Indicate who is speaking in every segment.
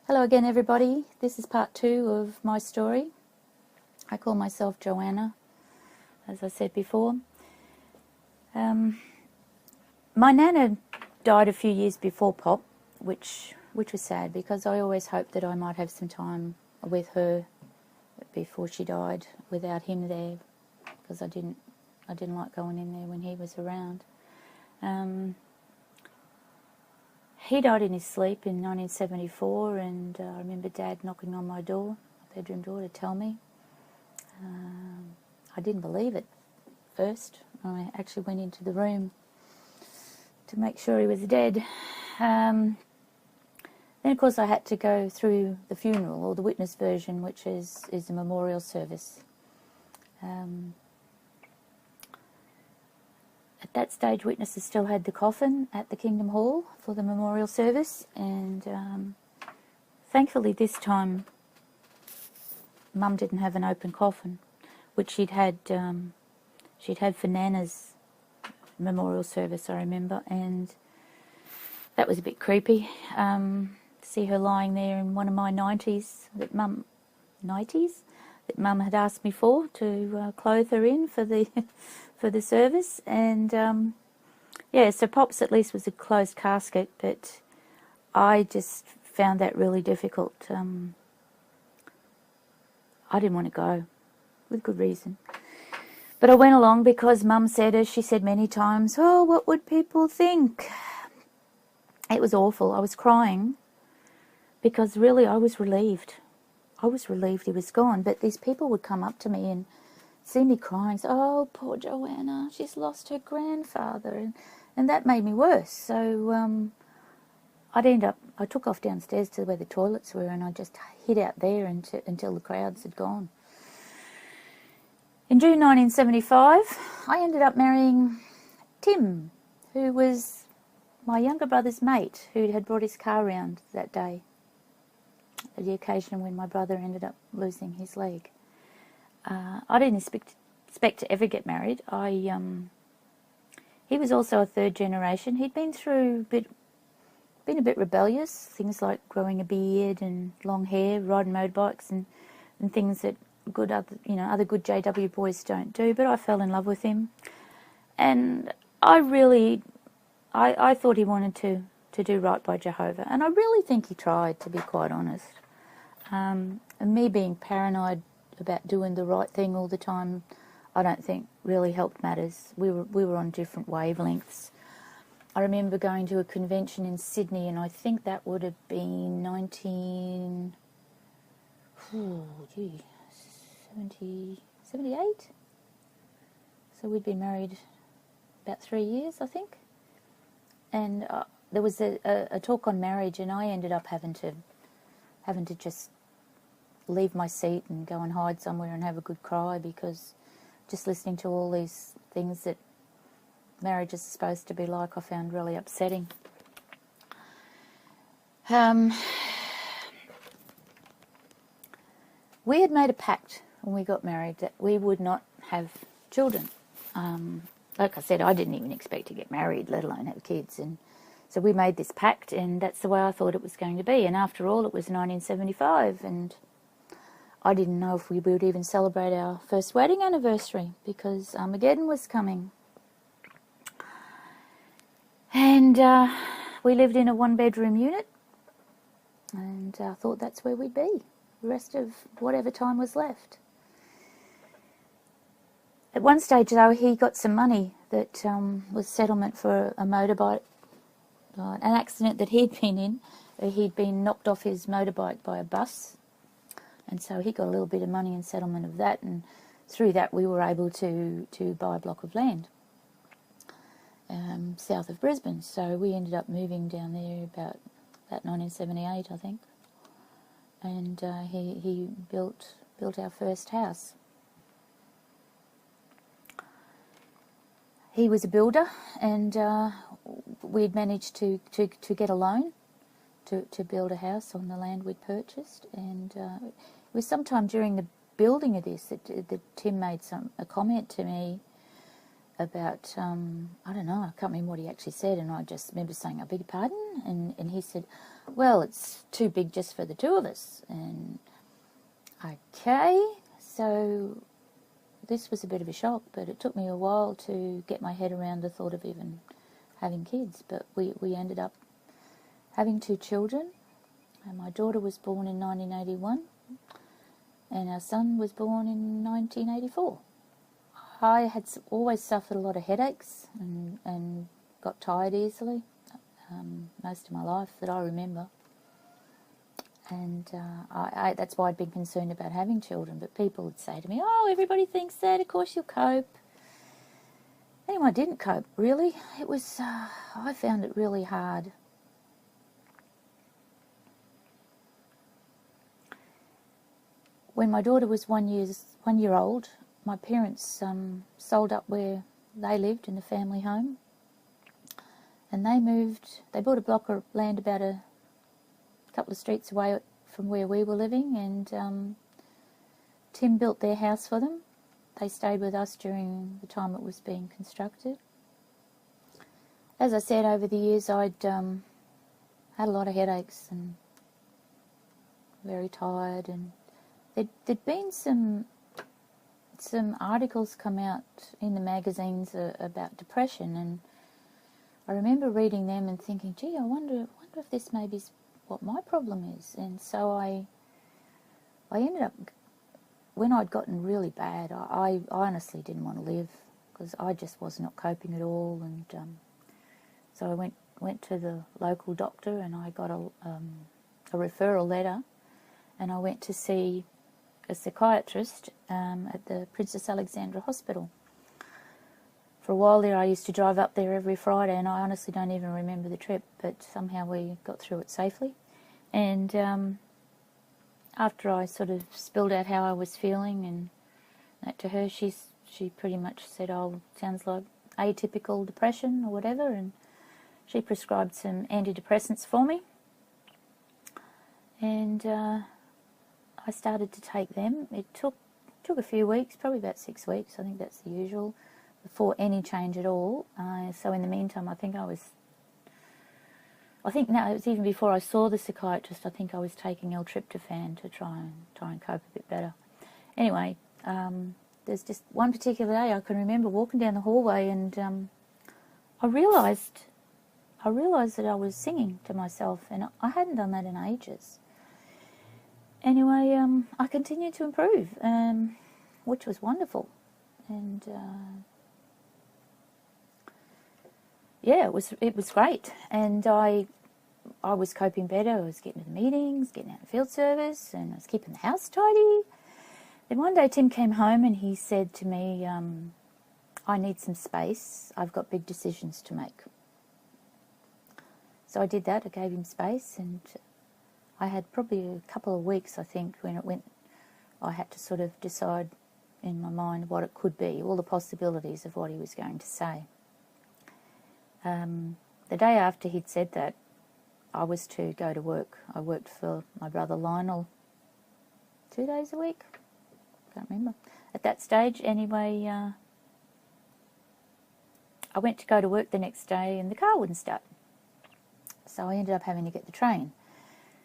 Speaker 1: Hello again, everybody. This is part 2 of my story. I call myself Joanna, as I said before. My nana died a few years before Pop, which was sad because I always hoped that I might have some time with her before she died without him there, because I didn't like going in there when he was around. He died in his sleep in 1974, and I remember Dad knocking on my door, my bedroom door, to tell me. I didn't believe it first. I actually went into the room to make sure he was dead. Then, of course, I had to go through the funeral, or the witness version, which is the memorial service. At that stage, witnesses still had the coffin at the Kingdom Hall for the memorial service, and thankfully this time Mum didn't have an open coffin, which she'd had for Nana's memorial service, I remember, and that was a bit creepy. To see her lying there in one of my 90s that Mum had asked me for to clothe her in for the for the service, and so Pop's at least was a closed casket, but I just found that really difficult. I didn't want to go, with good reason. But I went along because Mum said, as she said many times, "Oh, what would people think?" It was awful. I was crying because really I was relieved. I was relieved he was gone, but these people would come up to me and see me crying, say, "Oh, poor Joanna, she's lost her grandfather," and that made me worse. So I took off downstairs to where the toilets were, and I just hid out there until the crowds had gone. In June 1975, I ended up marrying Tim, who was my younger brother's mate, who had brought his car round that day, at the occasion when my brother ended up losing his leg. I didn't expect to ever get married. He was also a third generation. He'd been a bit rebellious, things like growing a beard and long hair, riding motorbikes, and things that other good JW boys don't do. But I fell in love with him, and I thought he wanted to do right by Jehovah, and I really think he tried, to be quite honest. And me being paranoid about doing the right thing all the time, I don't think really helped matters. We were on different wavelengths. I remember going to a convention in Sydney, and I think that would have been 78? So we'd been married about 3 years, I think. And there was a talk on marriage, and I ended up having to just leave my seat and go and hide somewhere and have a good cry, because just listening to all these things that marriage is supposed to be like, I found really upsetting. We had made a pact when we got married that we would not have children. Like I said, I didn't even expect to get married, let alone have kids, and so we made this pact, and that's the way I thought it was going to be. And after all, it was 1975, and I didn't know if we would even celebrate our first wedding anniversary, because Armageddon was coming. And we lived in a one-bedroom unit, and I thought that's where we'd be the rest of whatever time was left. At one stage, though, he got some money that was settlement for a motorbike, an accident that he'd been in. He'd been knocked off his motorbike by a bus, and so he got a little bit of money in settlement of that, and through that we were able to buy a block of land south of Brisbane. So we ended up moving down there about 1978, I think, and he built our first house. He was a builder, and we'd managed to get a loan to build a house on the land we'd purchased, and it was sometime during the building of this that Tim made a comment to me about, I don't know, I can't remember what he actually said, and I just remember saying, "I beg your pardon?" And he said, well, it's too big just for the two of us. And okay, so this was a bit of a shock, but it took me a while to get my head around the thought of even having kids. But we ended up having 2 children. And my daughter was born in 1981, and our son was born in 1984. I had always suffered a lot of headaches and got tired easily most of my life that I remember. And that's why I'd been concerned about having children. But people would say to me, oh, everybody thinks that, of course you'll cope. Anyway, I didn't cope, really. It was, I found it really hard. When my daughter was 1 year old, my parents sold up where they lived in the family home. And they bought a block of land about a couple of streets away from where we were living, and Tim built their house for them. They stayed with us during the time it was being constructed. As I said, over the years I'd had a lot of headaches and very tired, and there'd been some articles come out in the magazines about depression, and I remember reading them and thinking, gee, I wonder if this maybe is what my problem is. And so I ended up, when I'd gotten really bad, I honestly didn't want to live because I just was not coping at all. And so I went to the local doctor, and I got a referral letter, and I went to see a psychiatrist at the Princess Alexandra Hospital. For a while there, I used to drive up there every Friday, and I honestly don't even remember the trip, but somehow we got through it safely. And after I sort of spilled out how I was feeling and that to her, she pretty much said, oh, sounds like atypical depression or whatever, and she prescribed some antidepressants for me. And I started to take them. It took a few weeks, probably about 6 weeks, I think that's the usual, before any change at all. So in the meantime, it was even before I saw the psychiatrist, I think I was taking L-tryptophan to try and cope a bit better. Anyway, there's just one particular day I can remember walking down the hallway, and I realised that I was singing to myself, and I hadn't done that in ages. Anyway, I continued to improve, which was wonderful. And yeah, it was great, and I was coping better. I was getting to the meetings, getting out in field service, and I was keeping the house tidy. Then one day Tim came home and he said to me, I need some space. I've got big decisions to make. So I did that. I gave him space, and I had probably a couple of weeks, I think, when I had to sort of decide in my mind what it could be, all the possibilities of what he was going to say. The day after he'd said that, I was to go to work. I worked for my brother Lionel 2 days a week. Can't remember. At that stage, anyway, I went to go to work the next day and the car wouldn't start. So I ended up having to get the train.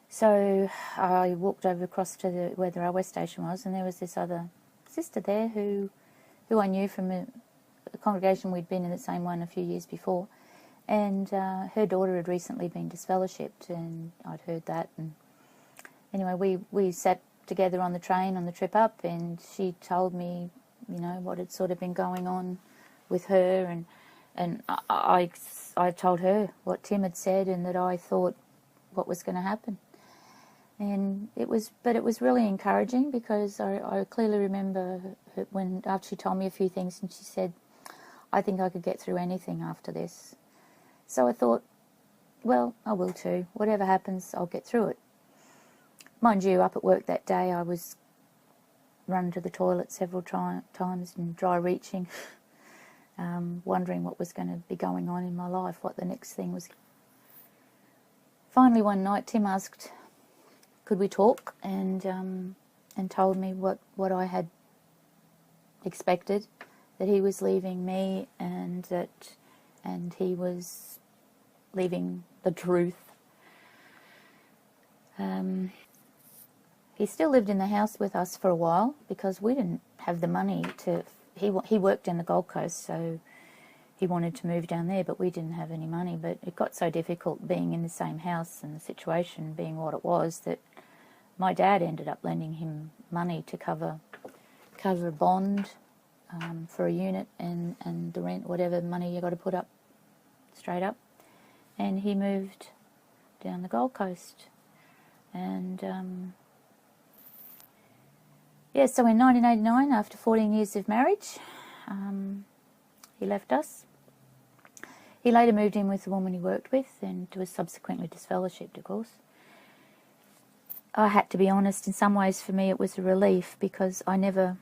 Speaker 1: So I walked over across to where the railway station was, and there was this other sister there who I knew from a congregation we'd been in, the same one a few years before. And her daughter had recently been disfellowshipped, and I'd heard that. And anyway, we sat together on the train on the trip up, and she told me, what had sort of been going on with her, and I told her what Tim had said and that I thought what was going to happen. And it was really encouraging, because I clearly remember after she told me a few things, and she said, I think I could get through anything after this. So I thought, well, I will too. Whatever happens, I'll get through it. Mind you, up at work that day, I was run to the toilet several times and dry reaching, wondering what was going to be going on in my life, what the next thing was. Finally, one night, Tim asked, could we talk, and told me what I had expected, that he was leaving me, and he was leaving the truth. He still lived in the house with us for a while because we didn't have the money to... He worked in the Gold Coast, so he wanted to move down there, but we didn't have any money. But it got so difficult being in the same house and the situation being what it was that my dad ended up lending him money to cover a bond for a unit and the rent, whatever money you got to put up straight up. And he moved down the Gold Coast. And so in 1989, after 14 years of marriage, he left us. He later moved in with the woman he worked with and was subsequently disfellowshipped, of course. I had to be honest, in some ways for me it was a relief because I never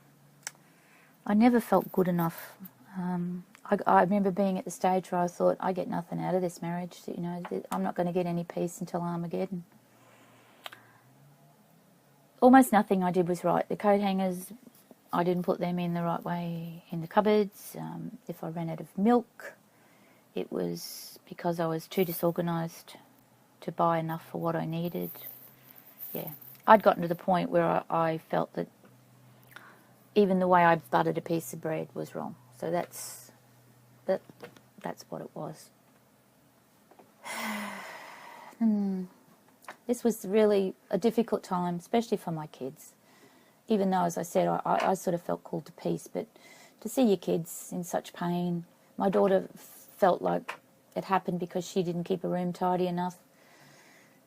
Speaker 1: felt good enough. I remember being at the stage where I thought, I get nothing out of this marriage. You know, I'm not going to get any peace until Armageddon. Almost nothing I did was right. The coat hangers, I didn't put them in the right way in the cupboards. If I ran out of milk, it was because I was too disorganised to buy enough for what I needed. Yeah, I'd gotten to the point where I felt that even the way I buttered a piece of bread was wrong. So that's what it was. This was really a difficult time, especially for my kids. Even though, as I said, I sort of felt called to peace, but to see your kids in such pain, my daughter felt like it happened because she didn't keep her room tidy enough.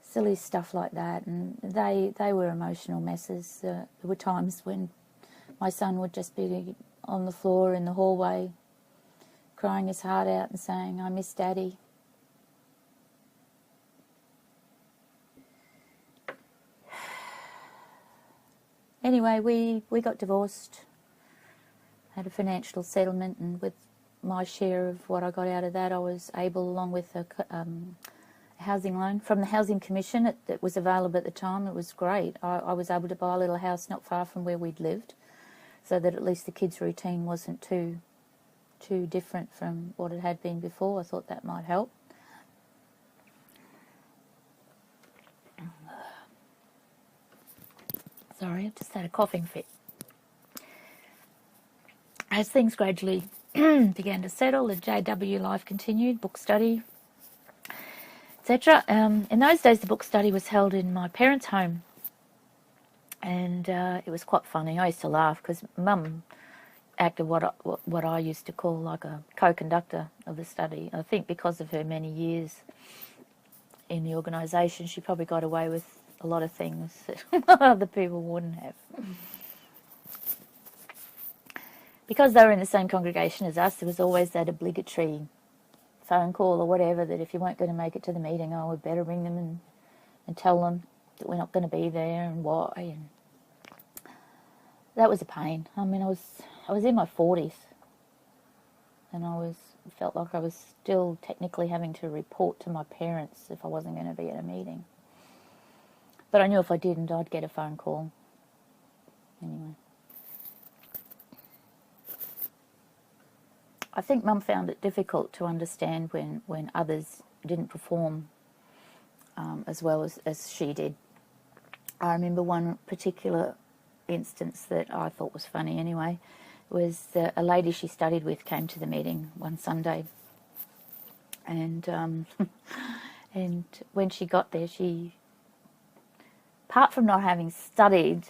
Speaker 1: Silly stuff like that, and they were emotional messes. There were times when my son would just be on the floor in the hallway crying his heart out and saying, I miss Daddy. Anyway, we got divorced, had a financial settlement, and with my share of what I got out of that, I was able, along with a housing loan from the Housing Commission that was available at the time. It was great. I was able to buy a little house not far from where we'd lived, so that at least the kids' routine wasn't too different from what it had been before. I thought that might help. Sorry, I've just had a coughing fit. As things gradually began to settle, the JW life continued, book study, etc. In those days, the book study was held in my parents' home, and it was quite funny. I used to laugh because Mum acted what I used to call like a co-conductor of the study. I think because of her many years in the organisation, she probably got away with a lot of things that other people wouldn't have. Because they were in the same congregation as us, there was always that obligatory phone call or whatever, that if you weren't going to make it to the meeting, I would better ring them and tell them that we're not going to be there and why. And that was a pain. I mean, I was in my 40s, and felt like I was still technically having to report to my parents if I wasn't going to be at a meeting. But I knew if I didn't, I'd get a phone call. Anyway. I think Mum found it difficult to understand when others didn't perform as well as she did. I remember one particular instance that I thought was funny anyway, was a lady she studied with came to the meeting one Sunday, and and when she got there, she, apart from not having studied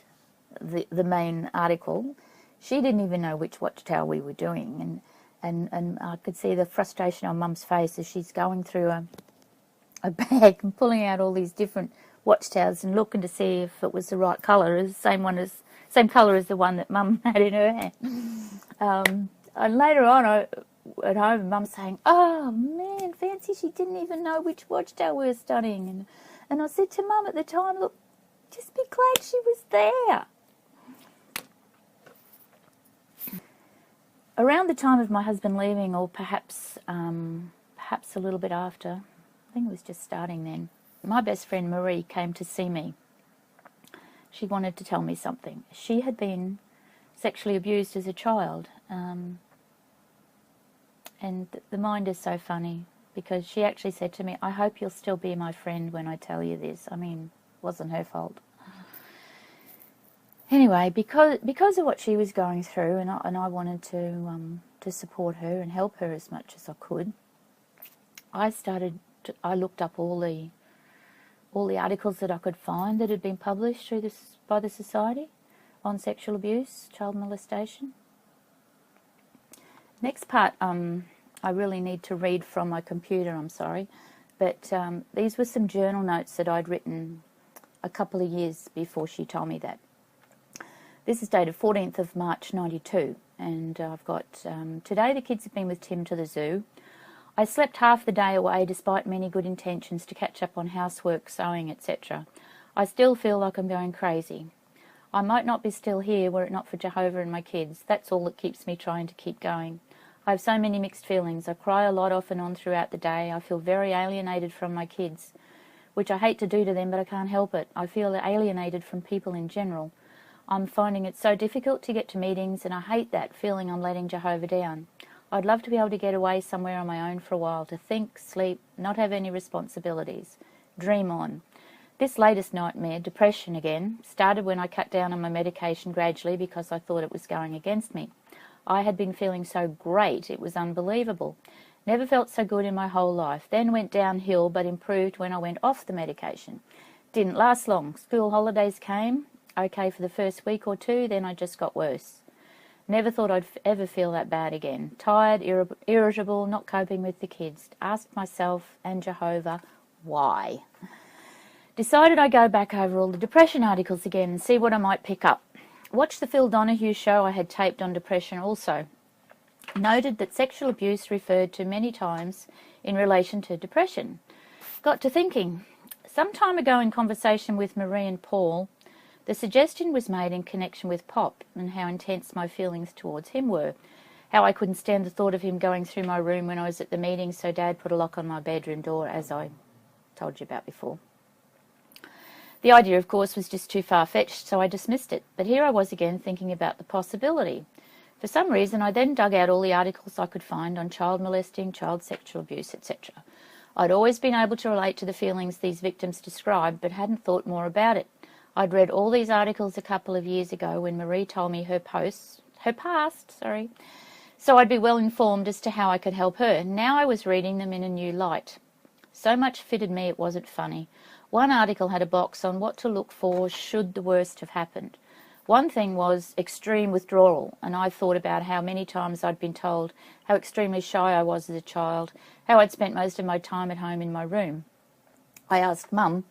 Speaker 1: the main article, she didn't even know which watchtower we were doing, and I could see the frustration on Mum's face as she's going through a bag and pulling out all these different watchtowers and looking to see if it was the right colour, same colour as the one that Mum had in her hand. And later on, at home, Mum's saying, "Oh man, fancy she didn't even know which watchtower we were studying." And I said to Mum at the time, "Look, just be glad she was there." Around the time of my husband leaving, or perhaps a little bit after, I think it was just starting then, my best friend Marie came to see me. She wanted to tell me something. She had been sexually abused as a child, and the mind is so funny. because she actually said to me, I hope you'll still be my friend when I tell you this. I mean, it wasn't her fault. Anyway, because of what she was going through, and I wanted to support her and help her as much as I could, I looked up all the articles that I could find that had been published by the Society on sexual abuse, child molestation. Next part, I really need to read from my computer, I'm sorry, but these were some journal notes that I'd written a couple of years before she told me that. This is dated 14th of March 92, and I've got, today the kids have been with Tim to the zoo. I slept half the day away despite many good intentions to catch up on housework, sewing, etc. I still feel like I'm going crazy. I might not be still here were it not for Jehovah and my kids. That's all that keeps me trying to keep going. I have so many mixed feelings. I cry a lot off and on throughout the day. I feel very alienated from my kids, which I hate to do to them, but I can't help it. I feel alienated from people in general. I'm finding it so difficult to get to meetings, and I hate that feeling I'm letting Jehovah down. I'd love to be able to get away somewhere on my own for a while, to think, sleep, not have any responsibilities. Dream on. This latest nightmare, depression again, started when I cut down on my medication gradually because I thought it was going against me. I had been feeling so great, it was unbelievable. Never felt so good in my whole life. Then went downhill, but improved when I went off the medication. Didn't last long. School holidays came, okay for the first week or two, then I just got worse. Never thought I'd ever feel that bad again. Tired, irritable, not coping with the kids. Asked myself and Jehovah, why? Decided I'd go back over all the depression articles again and see what I might pick up. Watched the Phil Donahue show I had taped on depression also. Noted that sexual abuse referred to many times in relation to depression. Got to thinking. Some time ago in conversation with Marie and Paul, the suggestion was made in connection with Pop and how intense my feelings towards him were. How I couldn't stand the thought of him going through my room when I was at the meeting, so Dad put a lock on my bedroom door, as I told you about before. The idea, of course, was just too far-fetched, so I dismissed it. But here I was again thinking about the possibility. For some reason, I then dug out all the articles I could find on child molesting, child sexual abuse, etc. I'd always been able to relate to the feelings these victims described, but hadn't thought more about it. I'd read all these articles a couple of years ago when Marie told me her past, so I'd be well informed as to how I could help her. Now I was reading them in a new light. So much fitted me it wasn't funny. One article had a box on what to look for should the worst have happened. One thing was extreme withdrawal, and I thought about how many times I'd been told how extremely shy I was as a child, how I'd spent most of my time at home in my room. I asked Mum,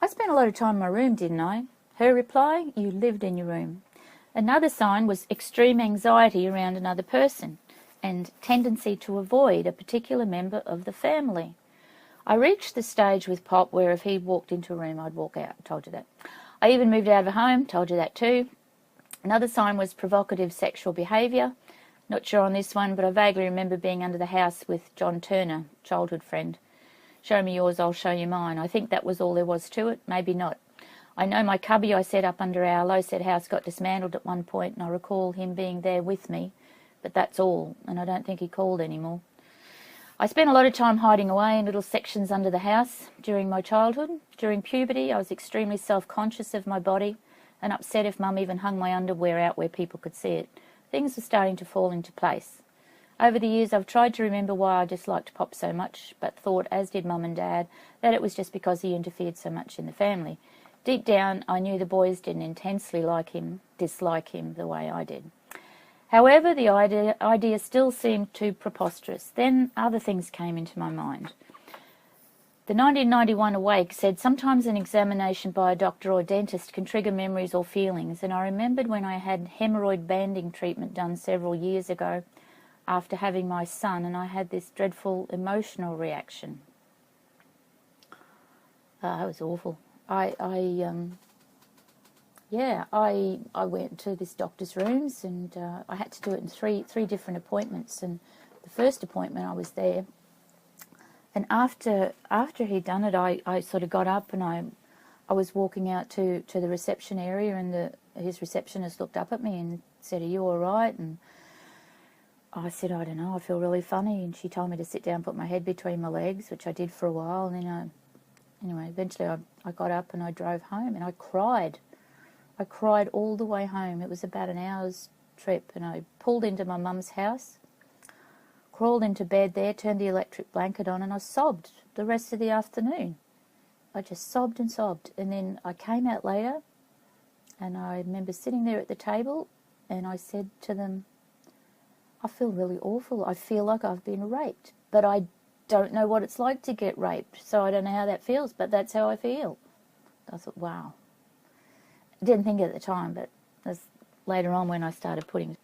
Speaker 1: I spent a lot of time in my room, didn't I? Her reply, you lived in your room. Another sign was extreme anxiety around another person and tendency to avoid a particular member of the family. I reached the stage with Pop where if he walked into a room, I'd walk out. Told you that. I even moved out of home. Told you that too. Another sign was provocative sexual behaviour. Not sure on this one, but I vaguely remember being under the house with John Turner, childhood friend. Show me yours, I'll show you mine. I think that was all there was to it. Maybe not. I know my cubby I set up under our low-set house got dismantled at one point, and I recall him being there with me, but that's all, and I don't think he called anymore. I spent a lot of time hiding away in little sections under the house during my childhood. During puberty, I was extremely self-conscious of my body and upset if Mum even hung my underwear out where people could see it. Things were starting to fall into place. Over the years, I've tried to remember why I disliked Pop so much, but thought, as did Mum and Dad, that it was just because he interfered so much in the family. Deep down, I knew the boys didn't intensely dislike him the way I did. However, the idea still seemed too preposterous. Then other things came into my mind. The 1991 Awake said sometimes an examination by a doctor or dentist can trigger memories or feelings, and I remembered when I had hemorrhoid banding treatment done several years ago after having my son, and I had this dreadful emotional reaction. That was awful. I went to this doctor's rooms, and I had to do it in three different appointments. And the first appointment I was there, and after he'd done it, I sort of got up and I was walking out to the reception area, and his receptionist looked up at me and said, "Are you all right?" And I said, I don't know, I feel really funny. And she told me to sit down, put my head between my legs, which I did for a while. And then anyway, eventually I got up and I drove home and I cried. I cried all the way home. It was about an hour's trip, and I pulled into my mum's house, crawled into bed there, turned the electric blanket on, and I sobbed the rest of the afternoon. I just sobbed and sobbed. And then I came out later, and I remember sitting there at the table, and I said to them, I feel really awful. I feel like I've been raped, but I don't know what it's like to get raped, so I don't know how that feels, but that's how I feel. I thought, wow. I didn't think it at the time, but as later on when I started putting...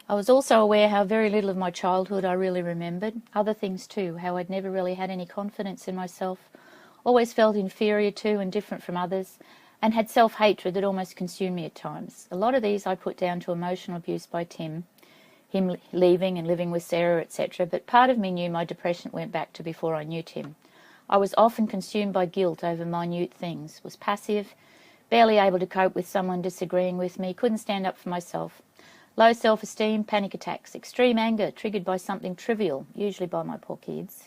Speaker 1: I was also aware how very little of my childhood I really remembered. Other things too, how I'd never really had any confidence in myself, always felt inferior to and different from others, and had self-hatred that almost consumed me at times. A lot of these I put down to emotional abuse by Tim, him leaving and living with Sarah, etc., but part of me knew my depression went back to before I knew Tim. I was often consumed by guilt over minute things, was passive, barely able to cope with someone disagreeing with me, couldn't stand up for myself. Low self-esteem, panic attacks, extreme anger triggered by something trivial, usually by my poor kids,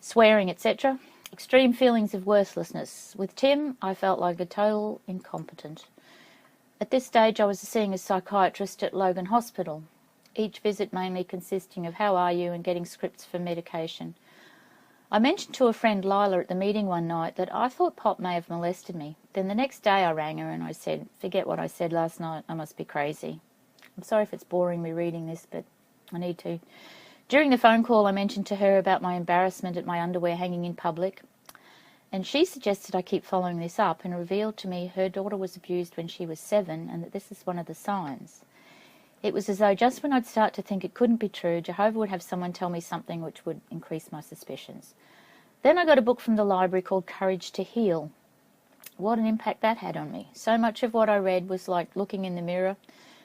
Speaker 1: swearing, etc., extreme feelings of worthlessness. With Tim, I felt like a total incompetent. At this stage, I was seeing a psychiatrist at Logan Hospital, each visit mainly consisting of how are you and getting scripts for medication. I mentioned to a friend, Lila, at the meeting one night that I thought Pop may have molested me. Then the next day I rang her and I said, forget what I said last night, I must be crazy. I'm sorry if it's boring me reading this, but I need to. During the phone call, I mentioned to her about my embarrassment at my underwear hanging in public, and she suggested I keep following this up and revealed to me her daughter was abused when she was 7 and that this is one of the signs. It was as though just when I'd start to think it couldn't be true, Jehovah would have someone tell me something which would increase my suspicions. Then I got a book from the library called Courage to Heal. What an impact that had on me. So much of what I read was like looking in the mirror,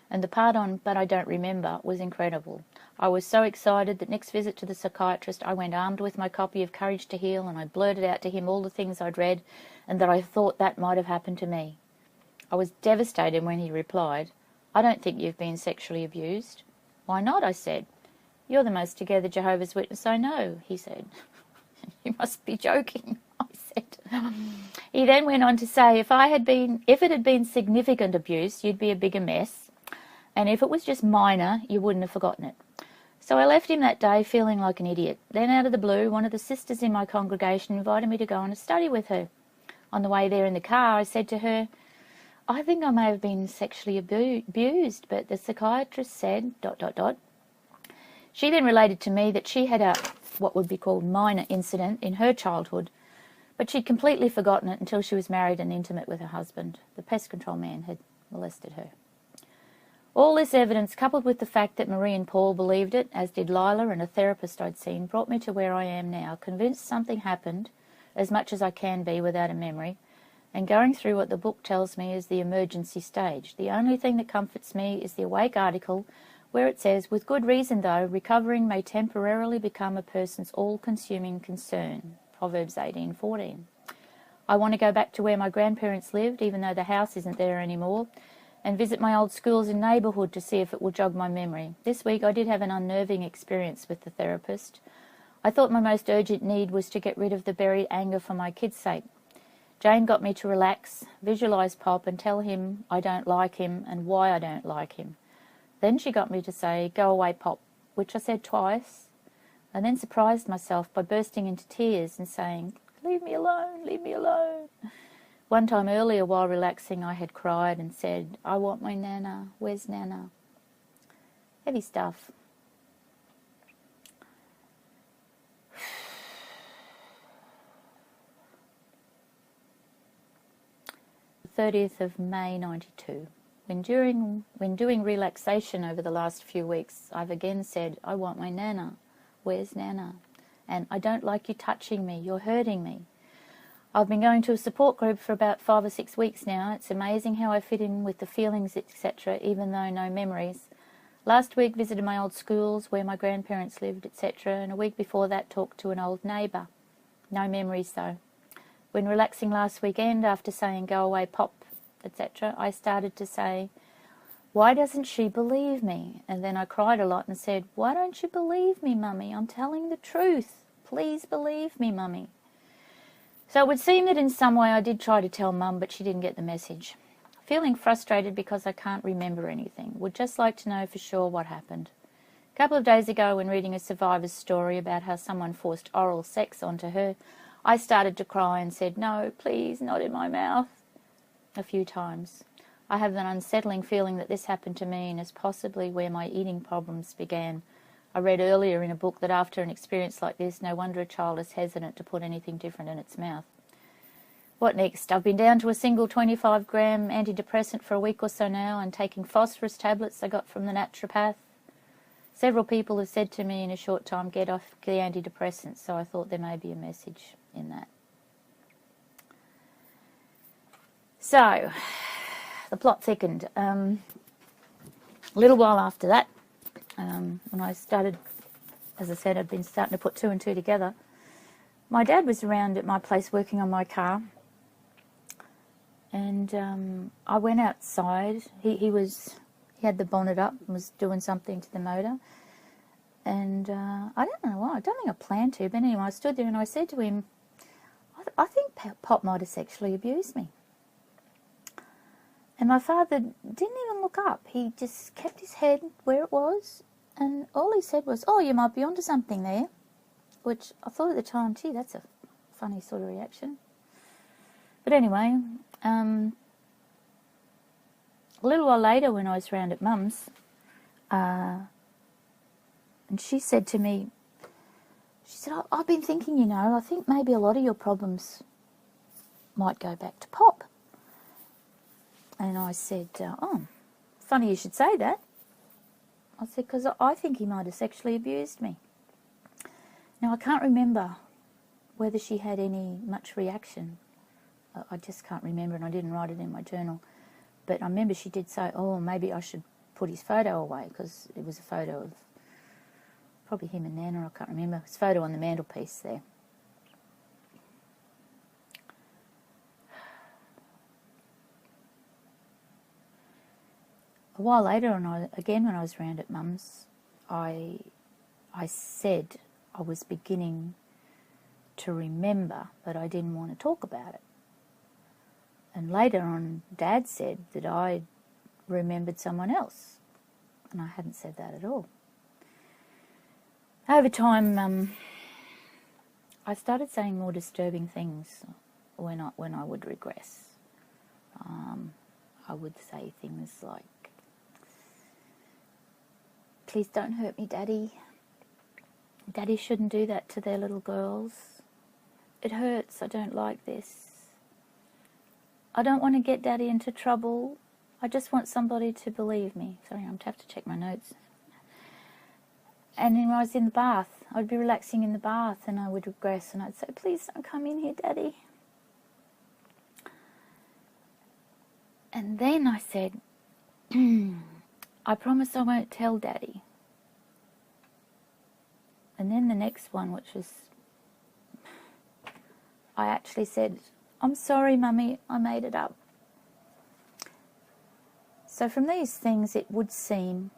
Speaker 1: and the part on "but I don't remember" was incredible. I was so excited that next visit to the psychiatrist I went armed with my copy of Courage to Heal, and I blurted out to him all the things I'd read and that I thought that might have happened to me. I was devastated when he replied, I don't think you've been sexually abused. Why not? I said. You're the most together Jehovah's Witness I know, he said. You must be joking, I said. He then went on to say, if it had been significant abuse, you'd be a bigger mess, and if it was just minor, you wouldn't have forgotten it. So I left him that day feeling like an idiot. Then out of the blue, one of the sisters in my congregation invited me to go on a study with her. On the way there in the car, I said to her, I think I may have been sexually abused, but the psychiatrist said... She then related to me that she had a, what would be called minor incident in her childhood, but she'd completely forgotten it until she was married and intimate with her husband. The pest control man had molested her. All this evidence, coupled with the fact that Marie and Paul believed it, as did Lila and a therapist I'd seen, brought me to where I am now, convinced something happened, as much as I can be without a memory, and going through what the book tells me is the emergency stage. The only thing that comforts me is the Awake article, where it says, with good reason though, recovering may temporarily become a person's all-consuming concern. Proverbs 18:14. I want to go back to where my grandparents lived, even though the house isn't there anymore, and visit my old schools and neighbourhood to see if it will jog my memory. This week I did have an unnerving experience with the therapist. I thought my most urgent need was to get rid of the buried anger for my kids' sake. Jane got me to relax, visualise Pop and tell him I don't like him and why I don't like him. Then she got me to say, go away, Pop, which I said twice, and then surprised myself by bursting into tears and saying, leave me alone, leave me alone. One time earlier while relaxing I had cried and said, I want my Nana, where's Nana? Heavy stuff. The 30th of May 92. When doing relaxation over the last few weeks, I've again said, I want my Nana, where's Nana? And I don't like you touching me, you're hurting me. I've been going to a support group for about 5 or 6 weeks now. It's amazing how I fit in with the feelings, etc., even though no memories. Last week visited my old schools where my grandparents lived, etc., and a week before that talked to an old neighbour. No memories though. When relaxing last weekend, after saying go away Pop, etc., I started to say, why doesn't she believe me? And then I cried a lot and said, why don't you believe me, Mummy? I'm telling the truth. Please believe me, Mummy. So it would seem that in some way I did try to tell Mum, but she didn't get the message. Feeling frustrated because I can't remember anything. Would just like to know for sure what happened. A couple of days ago, when reading a survivor's story about how someone forced oral sex onto her, I started to cry and said, no, please, not in my mouth, a few times. I have an unsettling feeling that this happened to me and is possibly where my eating problems began. I read earlier in a book that after an experience like this, no wonder a child is hesitant to put anything different in its mouth. What next? I've been down to a single 25-gram antidepressant for a week or so now and taking phosphorus tablets I got from the naturopath. Several people have said to me in a short time, get off the antidepressants, so I thought there may be a message in that. So, the plot thickened. A little while after that, when I started, as I said, I'd been starting to put two and two together, my dad was around at my place working on my car, and I went outside. He had the bonnet up and was doing something to the motor, and I don't know why, I don't think I planned to, but anyway, I stood there and I said to him, I think Pop might have sexually abused me. And my father didn't even look up. He just kept his head where it was, and all he said was, oh, you might be onto something there, which I thought at the time, gee, that's a funny sort of reaction. But anyway, a little while later when I was round at Mum's, and she said to me, she said, I've been thinking, you know, I think maybe a lot of your problems might go back to Pop. And I said, oh, funny you should say that. I said, because I think he might have sexually abused me. Now, I can't remember whether she had much reaction. I just can't remember, and I didn't write it in my journal. But I remember she did say, oh, maybe I should put his photo away, because it was a photo of probably him and Nana, I can't remember. His photo on the mantelpiece there. A while later, and again when I was round at Mum's, I said I was beginning to remember, but I didn't want to talk about it. And later on, Dad said that I remembered someone else, and I hadn't said that at all. Over time, I started saying more disturbing things when I would regress. I would say things like, please don't hurt me, Daddy. Daddy shouldn't do that to their little girls. It hurts. I don't like this. I don't want to get Daddy into trouble. I just want somebody to believe me. Sorry, I'm going to have to check my notes. And when I was in the bath, I'd be relaxing in the bath and I would regress and I'd say, please don't come in here, Daddy. And then I said, I promise I won't tell Daddy. And then the next one, which was, I actually said, I'm sorry, Mummy, I made it up. So from these things, it would seem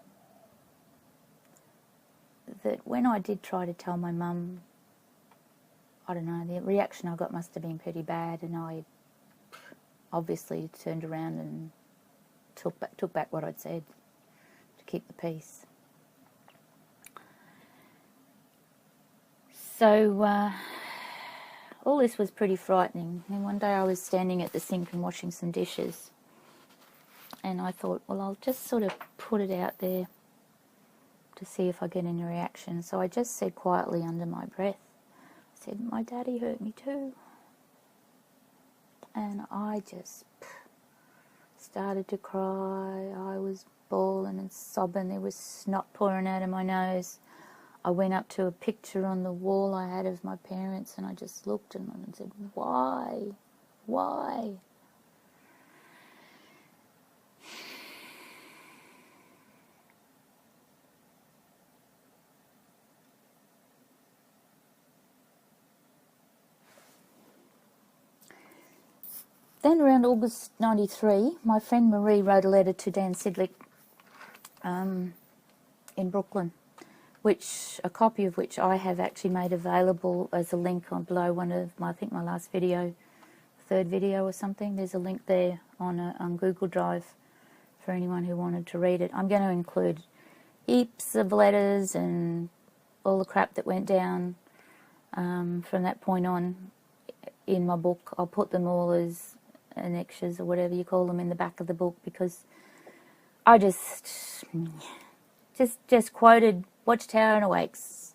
Speaker 1: that when I did try to tell my mum, I don't know, the reaction I got must have been pretty bad, and I obviously turned around and took back what I'd said to keep the peace. So all this was pretty frightening. And one day I was standing at the sink and washing some dishes, and I thought, well, I'll just sort of put it out there to see if I get any reaction. So I just said quietly under my breath, I said, my daddy hurt me too. And I just started to cry. I was bawling and sobbing. There was snot pouring out of my nose. I went up to a picture on the wall I had of my parents, and I just looked at them and said, why? Why? Then around August 93, my friend Marie wrote a letter to Dan Sidlick in Brooklyn, a copy of which I have actually made available as a link on below one of my, I think my last video, third video or something. There's a link there on Google Drive for anyone who wanted to read it. I'm going to include heaps of letters and all the crap that went down from that point on in my book. I'll put them all as annexures or whatever you call them in the back of the book, because I just quoted Watchtower and Awakes,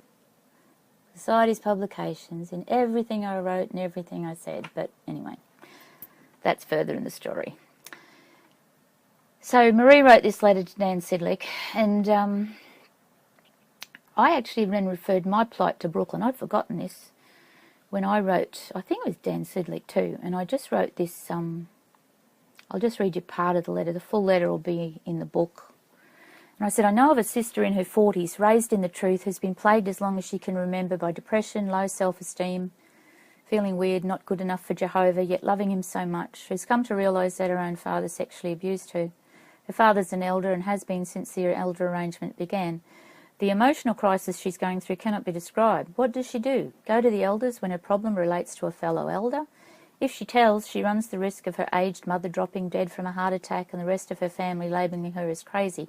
Speaker 1: Society's publications, in everything I wrote and everything I said. But anyway, that's further in the story. So Marie wrote this letter to Dan Sidlick, and I actually then referred my plight to Brooklyn. I'd forgotten this when I wrote, I think it was Dan Sidlick too, and I just wrote this, I'll just read you part of the letter. The full letter will be in the book. And I said, I know of a sister in her 40s, raised in the truth, who's been plagued as long as she can remember by depression, low self-esteem, feeling weird, not good enough for Jehovah, yet loving him so much, who's come to realise that her own father sexually abused her. Her father's an elder and has been since the elder arrangement began. The emotional crisis she's going through cannot be described. What does she do? Go to the elders when her problem relates to a fellow elder? If she tells, she runs the risk of her aged mother dropping dead from a heart attack and the rest of her family labelling her as crazy,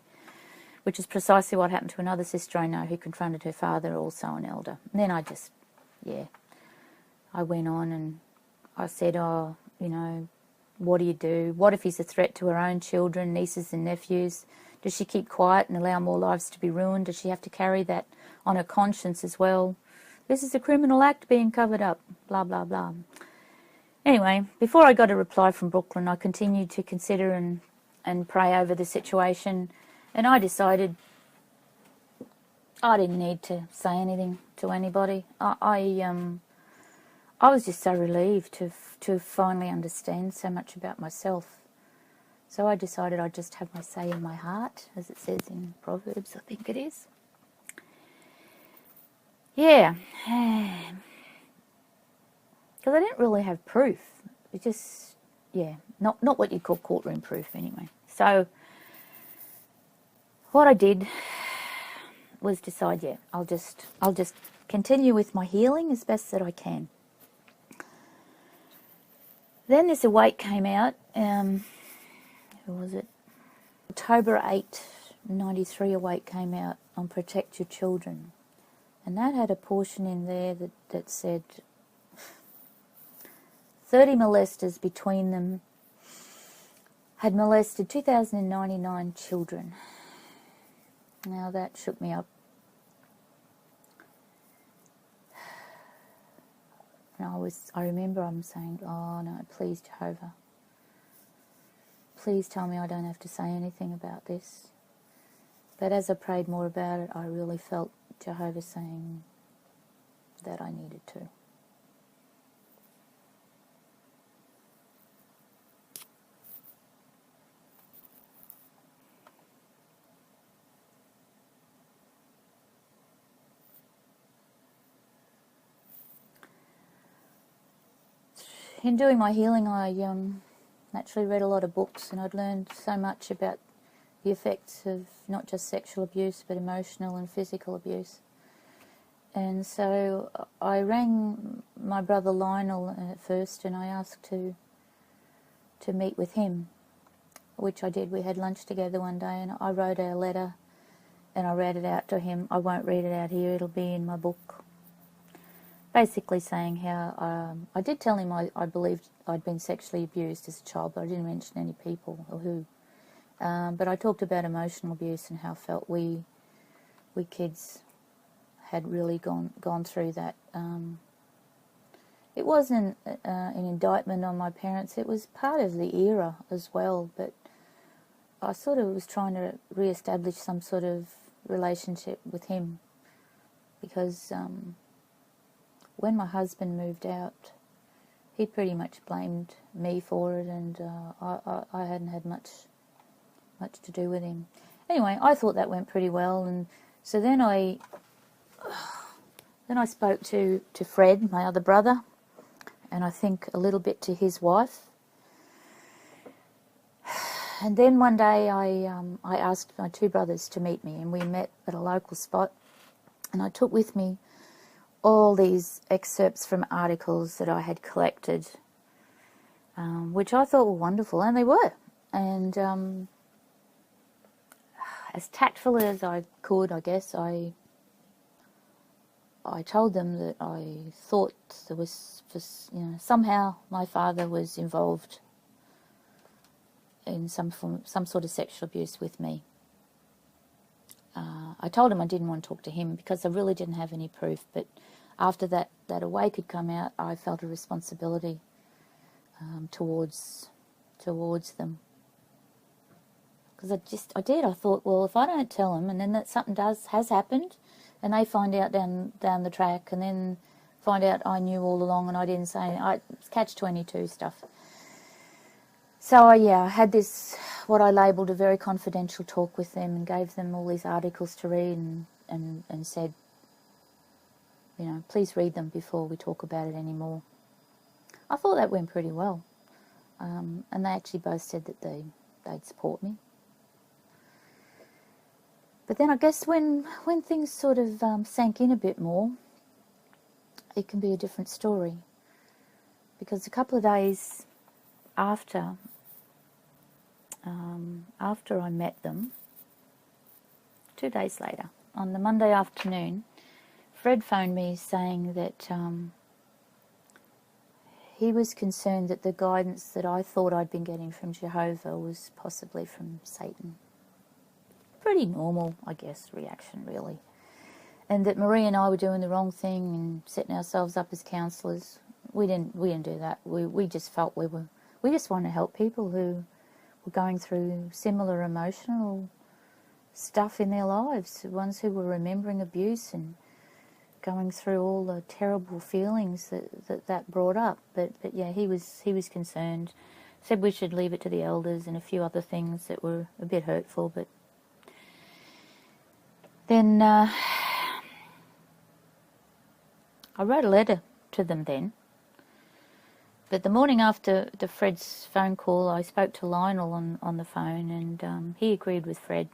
Speaker 1: which is precisely what happened to another sister I know who confronted her father, also an elder. And then I went on and I said, oh, you know, what do you do? What if he's a threat to her own children, nieces and nephews? Does she keep quiet and allow more lives to be ruined? Does she have to carry that on her conscience as well? This is a criminal act being covered up, blah, blah, blah. Anyway, before I got a reply from Brooklyn, I continued to consider and pray over the situation, and I decided I didn't need to say anything to anybody. I was just so relieved to finally understand so much about myself. So I decided I'd just have my say in my heart, as it says in Proverbs, I think it is. Yeah. Because I didn't really have proof. It just, not what you'd call courtroom proof anyway. So what I did was decide, I'll just continue with my healing as best that I can. Then this Awake came out, who was it? October 8, 93 Awake came out on Protect Your Children. And that had a portion in there that said 30 molesters between them had molested 2,099 children. Now that shook me up. And I remember I'm saying, oh no, please Jehovah, please tell me I don't have to say anything about this. But as I prayed more about it, I really felt Jehovah saying that I needed to. In doing my healing, I naturally read a lot of books, and I'd learned so much about the effects of not just sexual abuse, but emotional and physical abuse. And so I rang my brother Lionel at first, and I asked to meet with him, which I did. We had lunch together one day, and I wrote a letter, and I read it out to him. I won't read it out here, it'll be in my book. Basically saying how I did tell him I believed I'd been sexually abused as a child, but I didn't mention any people or who. But I talked about emotional abuse and how I felt we kids had really gone through that. It wasn't an indictment on my parents. It was part of the era as well. But I sort of was trying to re-establish some sort of relationship with him, because when my husband moved out, he pretty much blamed me for it, and I hadn't had much to do with him. Anyway, I thought that went pretty well, and so then I spoke to Fred, my other brother, and I think a little bit to his wife. And then one day I asked my two brothers to meet me, and we met at a local spot, and I took with me all these excerpts from articles that I had collected, which I thought were wonderful, and they were. And as tactful as I could, I guess, I told them that I thought there was, somehow my father was involved in some sort of sexual abuse with me. I told him I didn't want to talk to him because I really didn't have any proof, but after that awake had come out, I felt a responsibility towards them. Because I thought, well, if I don't tell them, and then that something has happened, and they find out down the track, and then find out I knew all along and I didn't say, it's catch-22 stuff. So I had this, what I labelled a very confidential talk with them, and gave them all these articles to read, and said, please read them before we talk about it anymore. I thought that went pretty well. And they actually both said that they'd support me. But then I guess when things sort of sank in a bit more, it can be a different story. Because a couple of days after I met them, 2 days later, on the Monday afternoon, Fred phoned me saying that he was concerned that the guidance that I thought I'd been getting from Jehovah was possibly from Satan. Pretty normal, I guess, reaction, really. And that Marie and I were doing the wrong thing and setting ourselves up as counsellors. We didn't do that. We just felt we just wanted to help people who were going through similar emotional stuff in their lives, ones who were remembering abuse and going through all the terrible feelings that brought up. But yeah, he was concerned. Said we should leave it to the elders and a few other things that were a bit hurtful. But then I wrote a letter to them then. But the morning after Fred's phone call, I spoke to Lionel on the phone, and he agreed with Fred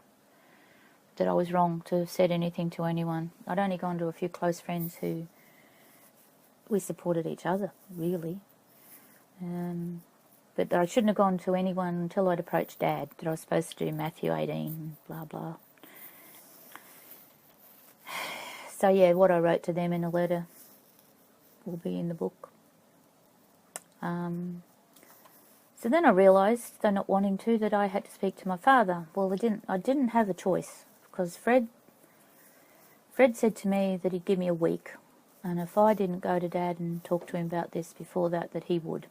Speaker 1: that I was wrong to have said anything to anyone. I'd only gone to a few close friends who we supported each other, really. But I shouldn't have gone to anyone until I'd approached Dad, that I was supposed to do Matthew 18, blah, blah. So yeah, what I wrote to them in a letter will be in the book. So then I realised, though not wanting to, that I had to speak to my father. Well, I didn't have a choice, because Fred said to me that he'd give me a week, and if I didn't go to Dad and talk to him about this before that he would.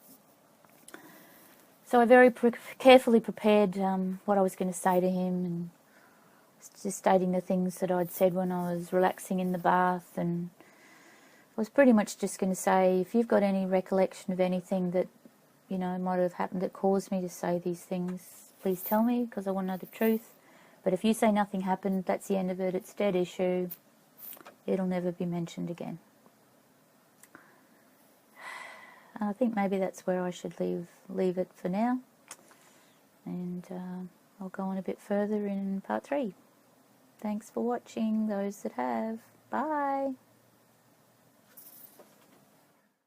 Speaker 1: So I very carefully prepared what I was going to say to him, and just stating the things that I'd said when I was relaxing in the bath, and I was pretty much just going to say, if you've got any recollection of anything that might have happened that caused me to say these things, please tell me, because I want to know the truth. But if you say nothing happened, that's the end of it. It's a dead issue. It'll never be mentioned again. I think maybe that's where I should leave it for now. And I'll go on a bit further in part 3. Thanks for watching, those that have. Bye.